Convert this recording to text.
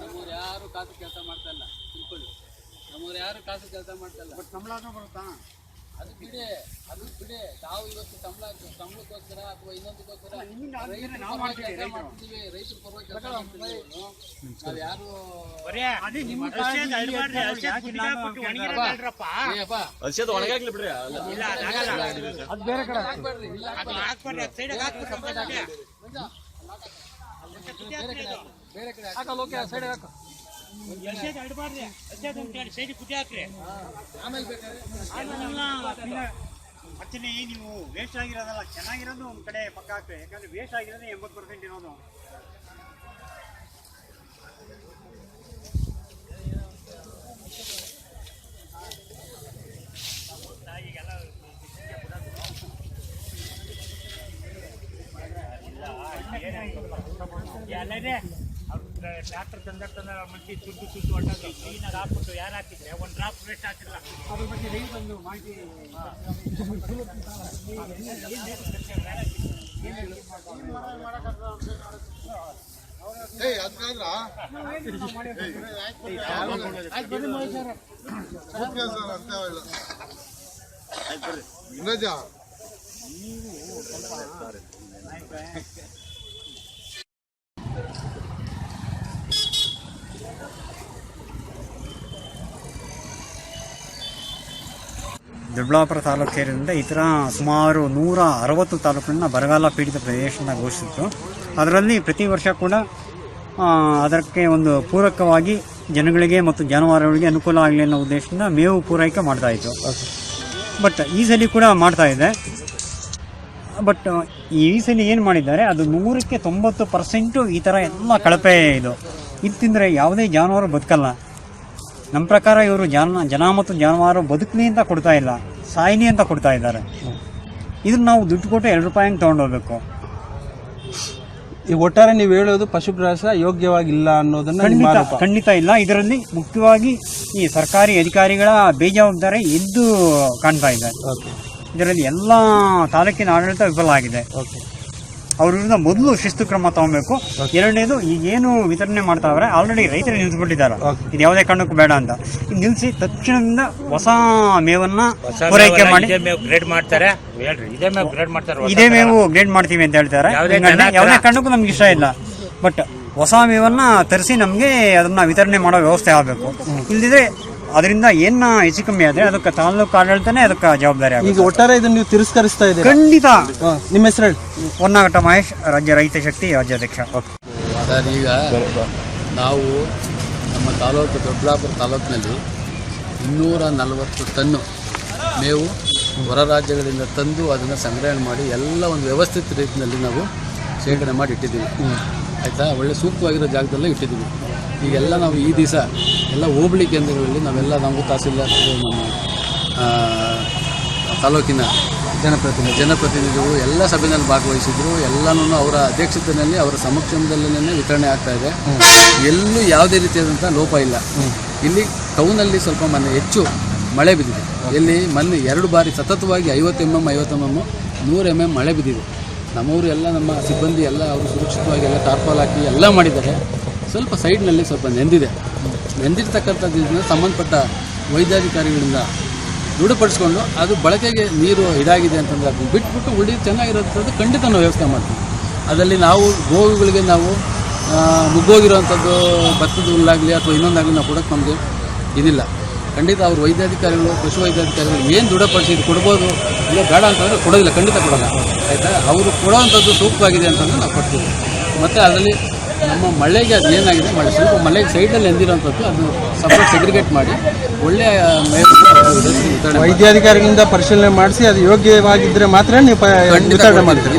ನಮ್ಮೂರು ಯಾರು ಕಾಸು ಕೆಲಸ ಮಾಡ್ತಾ ಇಲ್ಲ. ಸಿಂಪಲ್, ನಮ್ಮೂರು ಯಾರು ಕಾಸು ಕೆಲಸ ಮಾಡ್ತಾ ಇಲ್ಲ. ಸಂಬಳ ಬರುತ್ತಾ? ಅದು ಬಿಡಿ, ನಾವು ಇವತ್ತು ಸಂಬಳಕ್ಕೋಸ್ಕರ ಅಥವಾ ಇನ್ನೊಂದಕ್ಕೋಸ್ಕರ ರೈತರ ಪರವಾಗಿ ಕೆಲಸ ಮಾಡ್ತೀವಿ. ನಾವು ಯಾರು ಬೇರೆ ಕಡೆ ಸೈಡ್ ಹಾಕ. ಮಚ್ಚನೆ ನೀವು ವೇಸ್ಟ್ ಆಗಿರೋದಲ್ಲ, ಚೆನ್ನಾಗಿರೋದು ಒಂದು ಕಡೆ ಪಕ್ಕ ಹಾಕ್ರಿ. ಯಾಕಂದ್ರೆ ವೇಸ್ಟ್ ಆಗಿರೋದೇ 80% ಇರೋದು. ಟ್ರ್ಯಾಕ್ಟರ್ ತಂದ ಮಂದಿ ತುದ್ದು ಹೊಟ್ಟೋದು ಕ್ಲೀನಾಗಿ ಹಾಕ್ಬಿಟ್ಟು ಯಾರು ಹಾಕಿದ್ರೆ ಒಂದು ಡ್ರಾಪ್ ವೇಸ್ಟ್ ಹಾಕಿಲ್ಲ. ಅದ್ರ ಬಗ್ಗೆ ರೈತ ಒಂದು ಮಾಹಿತಿ ದೊಡ್ಡಬಳ್ಳಾಪುರ ತಾಲೂಕು ಸೇರಿದಂತೆ ಇತರ ಸುಮಾರು 160 ತಾಲೂಕುಗಳನ್ನ ಬರಗಾಲ ಪೀಡಿತ ಪ್ರದೇಶದಿಂದ ಘೋಷಿಸಿತ್ತು. ಅದರಲ್ಲಿ ಪ್ರತಿ ವರ್ಷ ಕೂಡ ಅದಕ್ಕೆ ಒಂದು ಪೂರಕವಾಗಿ ಜನಗಳಿಗೆ ಮತ್ತು ಜಾನುವಾರುಗಳಿಗೆ ಅನುಕೂಲ ಆಗಲಿ ಅನ್ನೋ ಉದ್ದೇಶದಿಂದ ಮೇವು ಪೂರೈಕೆ ಮಾಡ್ತಾಯಿತ್ತು. ಬಟ್ ಈ ಸಲ ಕೂಡ ಮಾಡ್ತಾ ಇದೆ. ಬಟ್ ಈ ಸಲ ಏನು ಮಾಡಿದ್ದಾರೆ, ಅದು 100ಕ್ಕೆ 90% ಈ ಥರ ಎಲ್ಲ ಕಳಪೆ ಇದು ತಿಂದರೆ ಯಾವುದೇ ಜಾನುವಾರು ಬದುಕಲ್ಲ. ನಮ್ಮ ಪ್ರಕಾರ ಇವರು ಜನ ಮತ್ತು ಜಾನುವಾರು ಬದುಕಲಿ ಅಂತ ಕೊಡ್ತಾ ಇಲ್ಲ, ಸಾಯಿಲಿ ಅಂತ ಕೊಡ್ತಾ ಇದ್ದಾರೆ. ಇದನ್ನ ನಾವು ದುಡ್ಡು ಕೊಟ್ಟು ₹2 ತೊಗೊಂಡೋಗ್ಬೇಕು. ಈ ಒಟ್ಟಾರೆ ನೀವು ಹೇಳೋದು ಪಶುಗ್ರಾಸ ಯೋಗ್ಯವಾಗಿಲ್ಲ ಅನ್ನೋದನ್ನ ಖಂಡಿತ ಇಲ್ಲ. ಇದರಲ್ಲಿ ಮುಖ್ಯವಾಗಿ ಈ ಸರ್ಕಾರಿ ಅಧಿಕಾರಿಗಳ ಬೇಜವಾಬ್ದಾರಿ ಎದ್ದು ಕಾಣ್ತಾ ಇದೆ. ಇದರಲ್ಲಿ ಎಲ್ಲ ತಾಲೂಕಿನ ಆಡಳಿತ ವಿಫಲ ಆಗಿದೆ. ಅವ್ರ ವಿರುದ್ಧ ಮೊದಲು ಶಿಸ್ತು ಕ್ರಮ ತಗೊಬೇಕು. ಎರಡನೇದು, ಈಗೇನು ವಿತರಣೆ ಮಾಡ್ತಾವ್ರೆ ಆಲ್ರೆಡಿ ರೈತರು ನಿಲ್ಲಿಸ್ಬಿಟ್ಟಿದ್ದಾರೆ, ಇದು ಯಾವುದೇ ಕಾರಣಕ್ಕೂ ಬೇಡ ಅಂತ. ನಿಲ್ಲಿಸಿ ತಕ್ಷಣದಿಂದ ಹೊಸ ಮೇವನ್ನ ಪೂರೈಕೆ ಮಾಡಿ ಗ್ರೇಡ್ ಮಾಡ್ತಾರೆ. ಇದೇ ಮೇವು ಗ್ರೇಡ್ ಮಾಡ್ತೀವಿ ಅಂತ ಹೇಳ್ತಾರೆ. ಯಾವುದೇ ಕಾರಣಕ್ಕೂ ನಮ್ಗೆ ಇಷ್ಟ ಇಲ್ಲ. ಬಟ್ ಹೊಸ ಮೇವನ್ನ ತರಿಸಿ ನಮಗೆ ಅದನ್ನ ವಿತರಣೆ ಮಾಡೋ ವ್ಯವಸ್ಥೆ ಆಗಬೇಕು. ಇಲ್ಲದಿದ್ರೆ ಅದರಿಂದ ಏನ ಹೆಚ್ಚು ಕಮ್ಮಿ ಆದ್ರೆ ಅದಕ್ಕೆ ತಾಲೂಕು ಆಡಳಿತನೇ ಅದಕ್ಕೆ ಜವಾಬ್ದಾರಿ ಆಗುತ್ತೆ. ಈಗ ಒಟ್ಟಾರೆ ಇದನ್ನು ನೀವು ತಿರಸ್ಕರಿಸ್ತಾ ಇದ್ದೀರಾ? ಖಂಡಿತ. ನಿಮ್ಮ ಹೆಸರು ಹೇಳಿ? ಹೊನ್ನಘಟ್ಟ ಮಹೇಶ್, ರಾಜ್ಯ ರೈತ ಶಕ್ತಿ ರಾಜ್ಯಾಧ್ಯಕ್ಷ. ಸರ್, ಈಗ ನಾವು ನಮ್ಮ ತಾಲೂಕು ದೊಡ್ಡಬಳ್ಳಾಪುರ ತಾಲೂಕಿನಲ್ಲಿ 240 ಟನ್ನು ಮೇವು ಹೊರ ರಾಜ್ಯಗಳಿಂದ ತಂದು ಅದನ್ನು ಸಂಗ್ರಹಣೆ ಮಾಡಿ ಎಲ್ಲ ಒಂದು ವ್ಯವಸ್ಥಿತ ರೀತಿಯಲ್ಲಿ ನಾವು ಶೇಖರಣೆ ಮಾಡಿ ಇಟ್ಟಿದ್ದೀವಿ. ಆಯಿತಾ, ಒಳ್ಳೆ ಸೂಕ್ತವಾಗಿರೋ ಜಾಗದಲ್ಲೇ ಇಟ್ಟಿದ್ದೀವಿ. ಈಗೆಲ್ಲ ನಾವು ಈ ದಿವಸ ಎಲ್ಲ ಹೋಬಳಿ ಕೇಂದ್ರಗಳಲ್ಲಿ ನಾವೆಲ್ಲ ನಾವು ತಹಸೀಲ್ದಾರ್, ನಮ್ಮ ತಾಲೂಕಿನ ಜನಪ್ರತಿನಿಧಿಗಳು ಎಲ್ಲ ಸಭೆಯಲ್ಲಿ ಭಾಗವಹಿಸಿದ್ರು. ಎಲ್ಲನೂ ಅವರ ಅಧ್ಯಕ್ಷತೆಯಲ್ಲಿ ಅವರ ಸಮಕ್ಷಮದಲ್ಲೇ ವಿತರಣೆ ಆಗ್ತಾ ಇದೆ. ಎಲ್ಲೂ ಯಾವುದೇ ರೀತಿಯಾದಂಥ ಲೋಪ ಇಲ್ಲ. ಇಲ್ಲಿ ಟೌನಲ್ಲಿ ಸ್ವಲ್ಪ ಮೊನ್ನೆ ಹೆಚ್ಚು ಮಳೆ ಬಿದ್ದಿದೆ. ಇಲ್ಲಿ ಮೊನ್ನೆ 2 ಬಾರಿ ಸತತವಾಗಿ 50 mm 100 mm ಮಳೆ ಬಿದ್ದಿದೆ. ನಮ್ಮವರು ಎಲ್ಲ ನಮ್ಮ ಸಿಬ್ಬಂದಿ ಎಲ್ಲ ಅವರು ಸುರಕ್ಷಿತವಾಗಿ ಎಲ್ಲ ಟಾರ್ಪಾಲ್ ಹಾಕಿ ಎಲ್ಲ ಮಾಡಿದ್ದಾರೆ. ಸ್ವಲ್ಪ ಸೈಡ್ನಲ್ಲಿ ಸ್ವಲ್ಪ ನೆಂದಿರ್ತಕ್ಕಂಥದ್ದನ್ನು ಸಂಬಂಧಪಟ್ಟ ವೈದ್ಯಾಧಿಕಾರಿಗಳಿಂದ ದೃಢಪಡಿಸ್ಕೊಂಡು ಅದು ಬಳಕೆಗೆ ನೀರು ಇದಾಗಿದೆ ಅಂತಂದರೆ ಅದನ್ನು ಬಿಟ್ಬಿಟ್ಟು ಉಳಿ ಚೆನ್ನಾಗಿರೋಂಥದ್ದು ಖಂಡಿತ ನಾವು ವ್ಯವಸ್ಥೆ ಮಾಡ್ತೀವಿ. ಅದರಲ್ಲಿ ನಾವು ಗೋವುಗಳಿಗೆ ನಾವು ಮುಗ್ಗೋಗಿರೋವಂಥದ್ದು ಭತ್ತದ ಹುಲ್ಲಾಗಲಿ ಅಥವಾ ಇನ್ನೊಂದಾಗಲಿ ನಾವು ಕೊಡೋಕ್ಕೆ ನಮಗೆ ಇದಿಲ್ಲ. ಖಂಡಿತ ಅವರು ವೈದ್ಯಾಧಿಕಾರಿಗಳು, ಪಶು ವೈದ್ಯಾಧಿಕಾರಿಗಳು ಏನು ದೃಢಪಡಿಸಿ ಇದು ಕೊಡ್ಬೋದು, ಇಲ್ಲ ಬೇಡ ಅಂತಂದರೆ ಕೊಡೋದಿಲ್ಲ, ಖಂಡಿತ ಕೊಡೋಲ್ಲ. ಆಯಿತಾ, ಅವರು ಕೊಡೋವಂಥದ್ದು ಸೂಕ್ತವಾಗಿದೆ ಅಂತಂದರೆ ನಾವು ಕೊಡ್ತೀವಿ. ಮತ್ತು ಅದರಲ್ಲಿ ನಮ್ಮ ಮಳೆಗೆ ಅದು ಏನಾಗಿದೆ, ಸ್ವಲ್ಪ ಮಳೆಗೆ ಸೈಡಲ್ಲಿ ಎಂದಿರೋಂಥದ್ದು ಅದು ಸಪ್ರೇಟ್ ಸೆಗ್ರಿಗೇಟ್ ಮಾಡಿ ಒಳ್ಳೆಯ ವೈದ್ಯಾಧಿಕಾರಿಗಳಿಂದ ಪರಿಶೀಲನೆ ಮಾಡಿಸಿ ಅದು ಯೋಗ್ಯವಾಗಿದ್ದರೆ ಮಾತ್ರ ನೀವು ವಿತರಣೆ ಮಾಡ್ತೀರಿ.